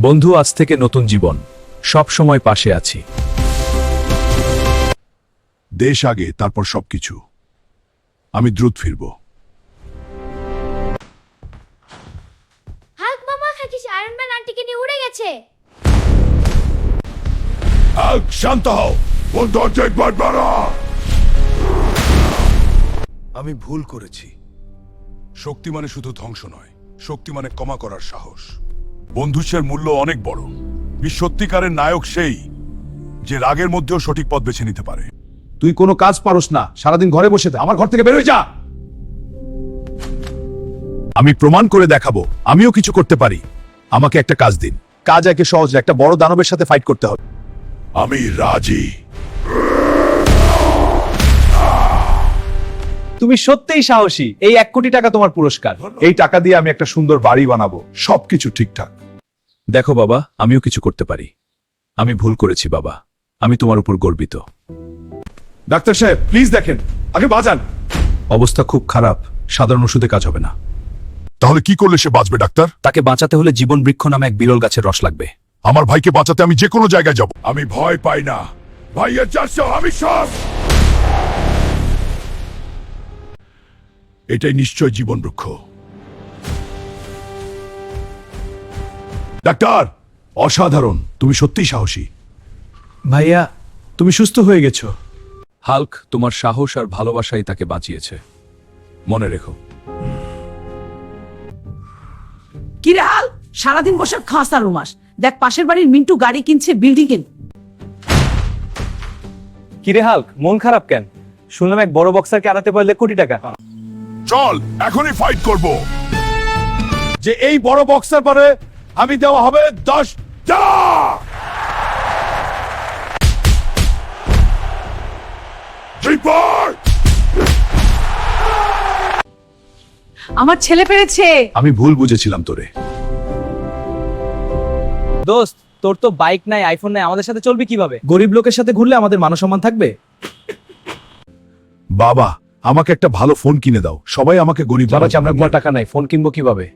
বন্ধু, আজ থেকে নতুন জীবন, সব সময় পাশে আছি। দেশ আগে, তারপর সবকিছু। আমি দ্রুত ফিরব। হাল্ক মামা খাকিস আয়রন ম্যান আন্টিকে নিয়ে উড়ে গেছে। হাল্ক, শান্ত হও। বন্ধু দেখবার বাড়া। আমি ভুল করেছি। শক্তি মানে শুধু ধ্বংস নয়, শক্তি মানে ক্ষমা করার সাহস। বন্ধুত্বের মূল্য অনেক বড়। সত্যিকারের নায়ক সেই যে রাগের মধ্যেও সঠিক পথ বেছে নিতে পারে। তুই কোনো কাজ পারোস না, সারাদিন ঘরে বসে থাক। আমার ঘর থেকে বের হয়ে যা। আমি প্রমাণ করে দেখাবো আমিও কিছু করতে পারি। আমাকে একটা কাজ দিন। কাজ একে সহজ, একটা বড় দানবের সাথে ফাইট করতে হবে। আমি রাজি। তুমি সত্যিই সাহসী। এই 1 কোটি টাকা তোমার পুরস্কার। এই টাকা দিয়ে আমি একটা সুন্দর বাড়ি বানাবো। সবকিছু ঠিকঠাক। দেখো বাবা, আমিও কিছু করতে পারি। আমি ভুল করেছি বাবা, আমি তোমার উপর গর্বিত। ডাক্তার সাহেব, প্লিজ দেখেন, আগে বাঁচান। অবস্থা খুব খারাপ, সাধারণ ওষুধে কাজ হবে না। তাহলে কি করলে সে বাঁচবে ডাক্তার? তাকে বাঁচাতে হলে জীবন বৃক্ষ নামে এক বিরল গাছের রস লাগবে। আমার ভাইকে বাঁচাতে আমি যে কোনো জায়গায় যাব। আমি ভয় পাই না। ভাইয়ের চারশো আমি সব। এটাই নিশ্চয় জীবন বৃক্ষ। ডাক্তার, অসাধারণ। তুমি সত্যিই সাহসী। ভাইয়া, তুমি সুস্থ হয়ে গেছো। হাল্ক, তোমার সাহস আর ভালোবাসাই তাকে বাঁচিয়েছে, মনে রেখো। কিরে হাল, সারাদিন বসে খাস আর রুমাস। দেখ পাশের বাড়ির মিন্টু গাড়ি কিনছে, বিল্ডিং কিন। কিরে হাল্ক, মন খারাপ কেন? শুনলাম এক বড় বক্সারকে আনাতে পারলে কোটি টাকা। চল, এখনই ফাইট করব। যে এই বড় বক্সার পারে, আমি দেওয়া হবে 10টা। আমার ছেলে পেরেছে। আমি ভুল বুঝেছিলাম তোরে। দোস্ত, তোর তো বাইক নাই, আইফোন নাই, আমাদের সাথে চলবি কিভাবে? গরিব লোকের সাথে ঘুরলে আমাদের মানসম্মান থাকবে? বাবা, আমাকে একটা ভালো ফোন কিনে দাও। সবাই আমাকে গরিব বাবা, আমরা কোনো টাকা নাই, ফোন কিনবো কিভাবে?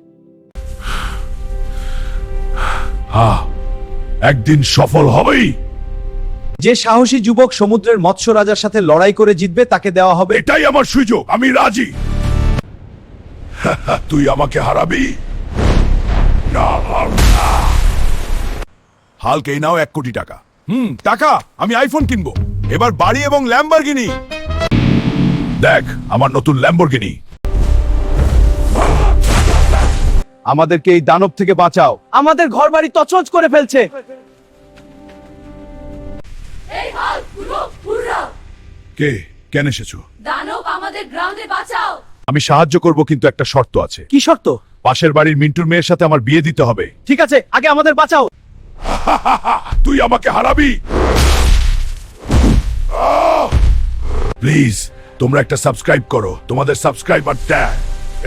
একদিন সফল হবেই। যে সাহসী যুবক সমুদ্রের মৎস্য রাজার সাথে লড়াই করে জিতবে, তাকে দেওয়া হবে। এটাই আমার সুযোগ। আমি রাজি। তুই আমাকে হারাবি না। হাল্ক, এই নাও 1 কোটি টাকা। টাকা আমি আইফোন কিনবো, এবার বাড়ি এবং ল্যাম্বরগিনি। দেখ আমার নতুন ল্যাম্বরগিনি। আমাদেরকে এই দানব থেকে বাঁচাও। আমাদের ঘর বাড়ি তছনছ করে ফেলছে। এই হাল্ক, পুরো কে কেন এসেছো? দানব আমাদের গ্রাউন্ডে বাঁচাও। আমি সাহায্য করব, কিন্তু একটা শর্ত আছে। কি শর্ত? পাশের বাড়ির মিন্টুর মেয়ের সাথে আমার বিয়ে দিতে হবে। ঠিক আছে, আগে আমাদের বাঁচাও। তুই আমাকে হারাবি। প্লিজ তোমরা একটা সাবস্ক্রাইব করো। তোমাদের সাবস্ক্রাইবারটা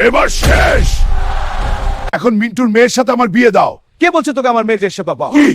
এবার শেষ। এখন মিন্টুর মেয়ের সাথে আমার বিয়ে দাও। কে বলছে তোকে আমার মেয়ের এসে বাবা? কি?